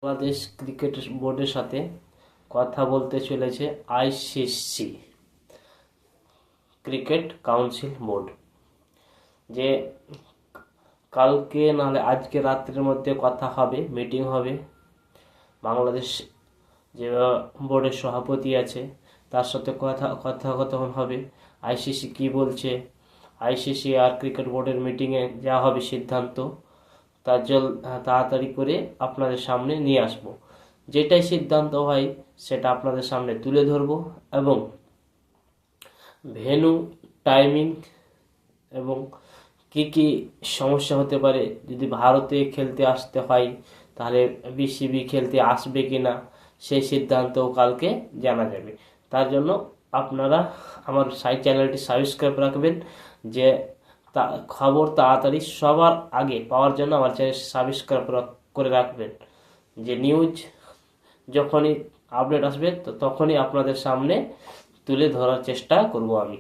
Bangladesh cricket বোর্ডের সাথে কথা বলতে চলেছে আইসিসি ক্রিকেট কাউন্সিল বোর্ড। যে কালকে নাহলে আজকে রাত্রের মধ্যে কথা হবে, মিটিং হবে। বাংলাদেশ যে বোর্ডের সভাপতি আছে তার সাথে কথোপকথন হবে। আইসিসি কি বলছে, আইসিসি আর ক্রিকেট বোর্ডের মিটিংয়ে যা হবে সিদ্ধান্ত তাড়াতাড়ি করে আপনাদের সামনে নিয়ে আসব। যেটাই সিদ্ধান্ত হয় সেটা আপনাদের সামনে তুলে ধরব এবং ভেন্যু, টাইমিং এবং কি কি সমস্যা হতে পারে, যদি ভারতে খেলতে আসতে হয় তাহলে বিসিবি খেলতে আসবে কিনা সেই সিদ্ধান্তও কালকে জানা যাবে। তার জন্য আপনারা আমার চ্যানেলটি সাবস্ক্রাইব রাখবেন, যে খবর তাড়াতাড়ি সবার আগে পাওয়ার জন্য আমার চ্যানেল সাবস্ক্রাইব করে রাখবেন। যে নিউজ যখনই আপডেট আসবে তখনই আপনাদের সামনে তুলে ধরার চেষ্টা করব আমি।